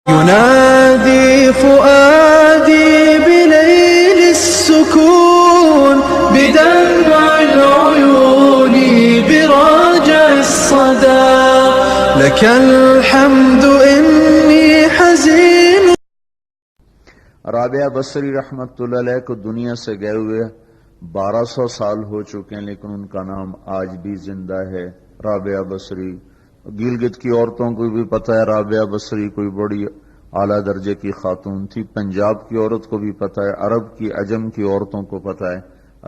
ينادي فؤادي بليل السكون بدمع العيون براجع الصدى لك الحمد إني حزين. رابعہ بصری رحمت اللہ علیہ کو دنیا سے گئے ہوئے 1200 سال ہو چکے ہیں، لیکن ان کا نام آج بھی زندہ ہے، رابعہ بصری۔ گلگت کی عورتوں کو بھی پتہ ہے رابعہ بصری کوئی بڑی اعلیٰ درجے کی خاتون تھی، پنجاب کی عورت کو بھی پتہ ہے، عرب کی عجم کی عورتوں کو پتہ ہے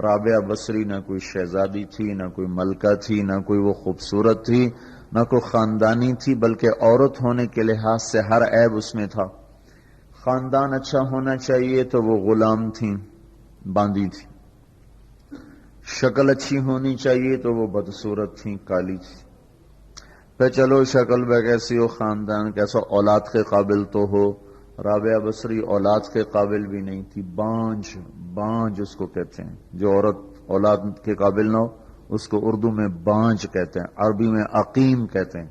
رابعہ بصری نہ کوئی شہزادی تھی، نہ کوئی ملکہ تھی، نہ کوئی وہ خوبصورت تھی، نہ کوئی خاندانی تھی، بلکہ عورت ہونے کے لحاظ سے ہر عیب اس میں تھا۔ خاندان اچھا ہونا چاہیے تو وہ غلام تھیں، باندی تھی۔ شکل اچھی ہونی چاہیے تو وہ بدصورت تھیں، کالی تھی۔ پھر چلو شکل بہ کیسی ہو، خاندان کیسا، اولاد کے قابل تو ہو۔ رابعہ بصری اولاد کے قابل بھی نہیں تھی، بانج اس کو کہتے ہیں، جو عورت اولاد کے قابل نہ ہو اس کو اردو میں بانج کہتے ہیں، عربی میں عقیم کہتے ہیں۔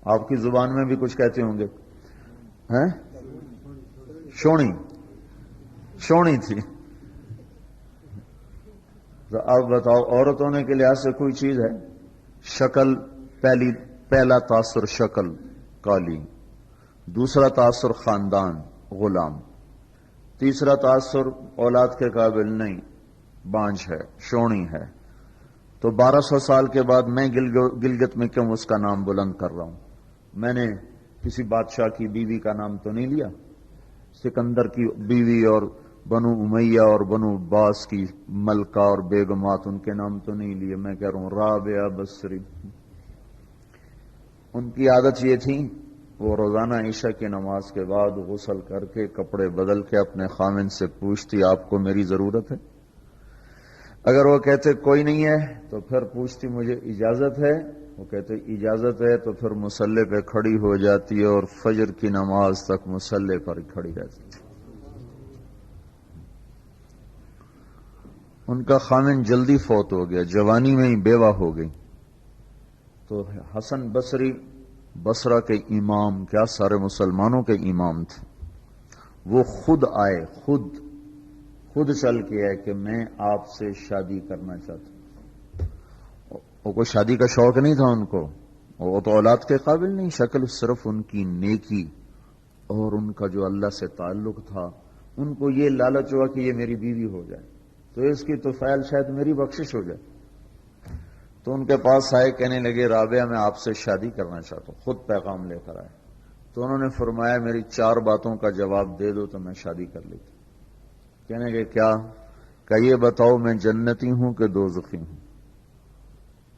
آپ کی زبان میں بھی کچھ کہتے ہوں گے، ہیں؟ شونی تھی۔ تو اب بتاؤ، عورت ہونے کے لحاظ سے کوئی چیز ہے؟ شکل، پہلا تاثر شکل کالی، دوسرا تاثر خاندان غلام، تیسرا تاثر اولاد کے قابل نہیں، بانج ہے، شونی ہے۔ تو 1200 سال کے بعد میں گلگت میں کیوں اس کا نام بلند کر رہا ہوں؟ میں نے کسی بادشاہ کی بیوی کا نام تو نہیں لیا، سکندر کی بیوی اور بنو امیہ اور بنو عباس کی ملکہ اور بیگمات، ان کے نام تو نہیں لیے۔ میں کہہ رہا ہوں رابعہ بصری، ان کی عادت یہ تھی وہ روزانہ عشاء کی نماز کے بعد غسل کر کے کپڑے بدل کے اپنے خامن سے پوچھتی آپ کو میری ضرورت ہے؟ اگر وہ کہتے کوئی نہیں ہے تو پھر پوچھتی مجھے اجازت ہے؟ وہ کہتے اجازت ہے تو پھر مصلے پہ کھڑی ہو جاتی ہے اور فجر کی نماز تک مصلے پر کھڑی رہتی ہے۔ ان کا خامن جلدی فوت ہو گیا، جوانی میں ہی بیوہ ہو گئی۔ تو حسن بصری بصرہ کے امام، کیا سارے مسلمانوں کے امام تھے، وہ خود آئے، خود چل کے آئے کہ میں آپ سے شادی کرنا چاہتا ہوں۔ وہ کوئی شادی کا شوق نہیں تھا ان کو، وہ تو اولاد کے قابل نہیں، شکل صرف ان کی نیکی اور ان کا جو اللہ سے تعلق تھا، ان کو یہ لالچ ہوا کہ یہ میری بیوی ہو جائے تو اس کی تو فعل شاید میری بخشش ہو جائے۔ تو ان کے پاس آئے، کہنے لگے رابعہ میں آپ سے شادی کرنا چاہتا ہوں، خود پیغام لے کر آئے۔ تو انہوں نے فرمایا میری 4 باتوں کا جواب دے دو تو میں شادی کر لیتا۔ کہنے لگے کیا؟ کہ یہ بتاؤ میں جنتی ہوں کہ دوزخی ہوں؟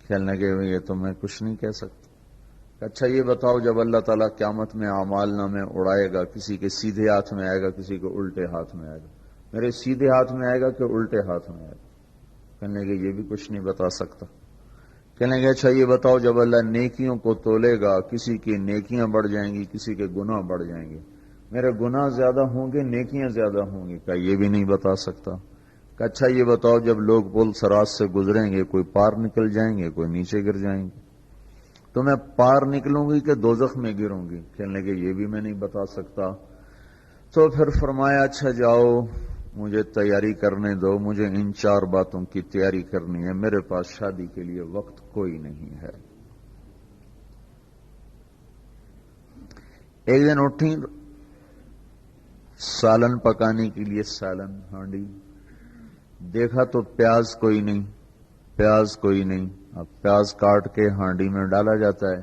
کہنے لگے یہ تو میں کچھ نہیں کہہ سکتا۔ اچھا یہ بتاؤ جب اللہ تعالیٰ قیامت میں اعمال نامے اڑائے گا، کسی کے سیدھے ہاتھ میں آئے گا، کسی کے الٹے ہاتھ میں آئے گا، میرے سیدھے ہاتھ میں آئے گا کہ الٹے ہاتھ میں آئے گا؟ کہنے لگے یہ بھی کچھ نہیں بتا سکتا۔ کہنے لگے اچھا یہ بتاؤ جب اللہ نیکیوں کو تولے گا، کسی کی نیکیاں بڑھ جائیں گی، کسی کے گناہ بڑھ جائیں گے، میرے گناہ زیادہ ہوں گے نیکیاں زیادہ ہوں گی؟ کہ یہ بھی نہیں بتا سکتا۔ کہ اچھا یہ بتاؤ جب لوگ پل صراط سے گزریں گے، کوئی پار نکل جائیں گے، کوئی نیچے گر جائیں گے، تو میں پار نکلوں گی کہ دوزخ میں گروں گی؟ کہنے لگے یہ بھی میں نہیں بتا سکتا۔ تو پھر فرمایا اچھا جاؤ مجھے تیاری کرنے دو، مجھے ان 4 باتوں کی تیاری کرنی ہے، میرے پاس شادی کے لیے وقت کوئی نہیں ہے۔ ایک دن اٹھی، سالن پکانے کے لیے سالن ہانڈی، دیکھا تو پیاز کوئی نہیں، اب پیاز کاٹ کے ہانڈی میں ڈالا جاتا ہے۔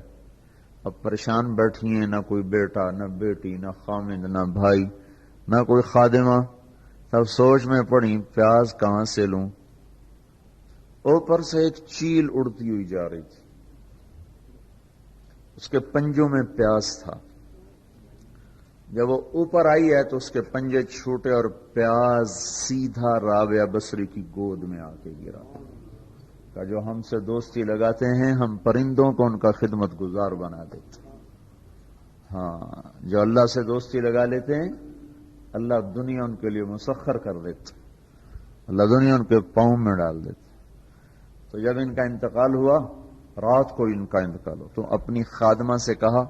اب پریشان بیٹھی ہیں، نہ کوئی بیٹا، نہ بیٹی، نہ خامند، نہ بھائی، نہ کوئی خادمہ۔ تب سوچ میں پڑی پیاز کہاں سے لوں؟ اوپر سے ایک چیل اڑتی ہوئی جا رہی تھی، اس کے پنجوں میں پیاز تھا۔ جب وہ اوپر آئی ہے تو اس کے پنجے چھوٹے اور پیاز سیدھا رابعہ بصری کی گود میں آ کے گرا۔ کہ جو ہم سے دوستی لگاتے ہیں ہم پرندوں کو ان کا خدمت گزار بنا دیتے ہیں۔ ہاں، جو اللہ سے دوستی لگا لیتے ہیں اللہ دنیا ان کے لیے مسخر کر دیتے، اللہ دنیا ان کے پاؤں میں ڈال دیتے۔ تو جب ان کا انتقال ہوا، رات کو ان کا انتقال ہو، تو اپنی خادمہ سے کہا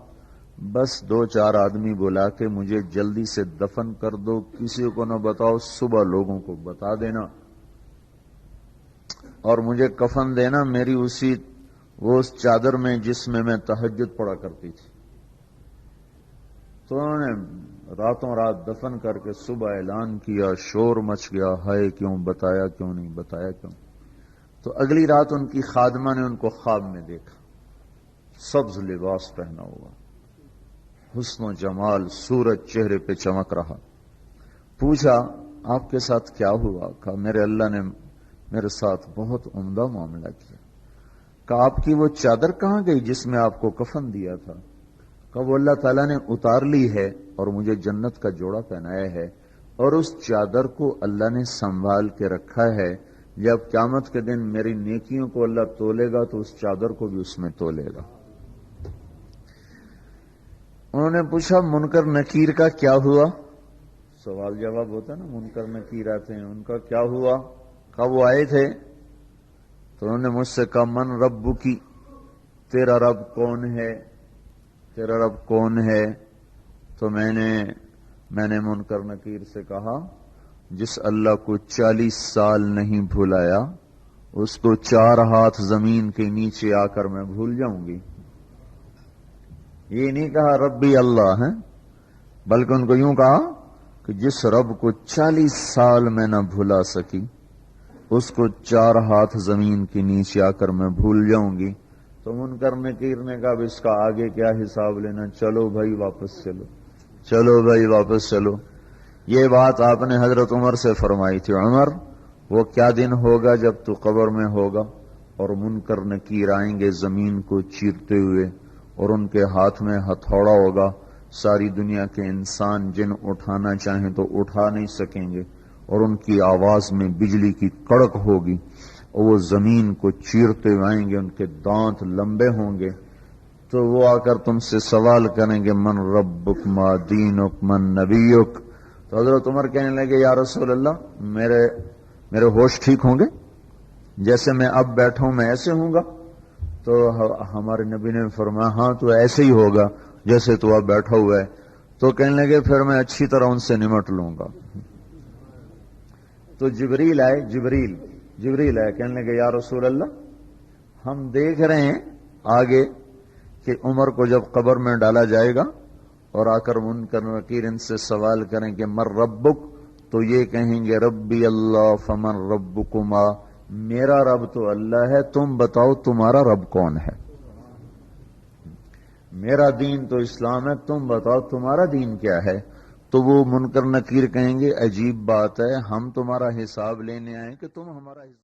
بس 2-4 آدمی بلا کے مجھے جلدی سے دفن کر دو، کسی کو نہ بتاؤ، صبح لوگوں کو بتا دینا، اور مجھے کفن دینا میری اس چادر میں جس میں میں تہجد پڑا کرتی تھی۔ تو انہوں نے راتوں رات دفن کر کے صبح اعلان کیا، شور مچ گیا، ہائے کیوں بتایا، کیوں نہیں بتایا، کیوں۔ تو اگلی رات ان کی خادمہ نے ان کو خواب میں دیکھا، سبز لباس پہنا ہوا، حسن و جمال، سورج چہرے پہ چمک رہا۔ پوچھا آپ کے ساتھ کیا ہوا؟ کہا میرے اللہ نے میرے ساتھ بہت عمدہ معاملہ کیا۔ کہا آپ کی وہ چادر کہاں گئی جس میں آپ کو کفن دیا تھا؟ کہا وہ اللہ تعالیٰ نے اتار لی ہے اور مجھے جنت کا جوڑا پہنایا ہے، اور اس چادر کو اللہ نے سنبھال کے رکھا ہے، جب قیامت کے دن میری نیکیوں کو اللہ تولے گا تو اس چادر کو بھی اس میں تولے گا۔ انہوں نے پوچھا منکر نکیر کا کیا ہوا؟ سوال جواب ہوتا ہے نا، منکر نکیر آتے ہیں، ان کا کیا ہوا؟ کہا وہ آئے تھے تو انہوں نے مجھ سے کہا من رب کی، تیرا رب کون ہے، تیرا رب کون ہے؟ تو میں نے منکر نکیر سے کہا جس اللہ کو 40 سال نہیں بھلایا اس کو 4 ہاتھ زمین کے نیچے آ کر میں بھول جاؤں گی۔ یہ نہیں کہا ربی اللہ ہے، بلکہ ان کو یوں کہا کہ جس رب کو 40 سال میں نہ بھلا سکی اس کو 4 ہاتھ زمین کے نیچے آ کر میں بھول جاؤں گی۔ تو منکر نکیر نے کہا اس کا آگے کیا حساب لینا، چلو بھائی واپس چلو، چلو بھائی واپس چلو۔ یہ بات آپ نے حضرت عمر سے فرمائی تھی، عمر وہ کیا دن ہوگا جب تو قبر میں ہوگا اور منکر نکیر آئیں گے زمین کو چیرتے ہوئے، اور ان کے ہاتھ میں ہتھوڑا ہوگا، ساری دنیا کے انسان جن اٹھانا چاہیں تو اٹھا نہیں سکیں گے، اور ان کی آواز میں بجلی کی کڑک ہوگی، اور وہ زمین کو چیرتے ہوئے آئیں گے، ان کے دانت لمبے ہوں گے، تو وہ آ کر تم سے سوال کریں گے من ربک ما دینک من نبیک۔ تو حضرت عمر کہنے لگے یا رسول اللہ میرے ہوش ٹھیک ہوں گے، جیسے میں اب بیٹھا ہوں میں ایسے ہوں گا؟ تو ہمارے نبی نے فرمایا ہاں تو ایسے ہی ہوگا جیسے تو اب بیٹھا ہوا ہے۔ تو کہنے لگے پھر میں اچھی طرح ان سے نمٹ لوں گا۔ تو جبریل آئے کہنے لگے یا رسول اللہ ہم دیکھ رہے ہیں آگے کہ عمر کو جب قبر میں ڈالا جائے گا اور آ کر منکر نکیر ان سے سوال کریں کہ من ربک، تو یہ کہیں گے ربی اللہ فمن ربکما، میرا رب تو اللہ ہے، تم بتاؤ تمہارا رب کون ہے؟ میرا دین تو اسلام ہے، تم بتاؤ تمہارا دین کیا ہے؟ تو وہ منکر نکیر کہیں گے عجیب بات ہے، ہم تمہارا حساب لینے آئے کہ تم ہمارا حساب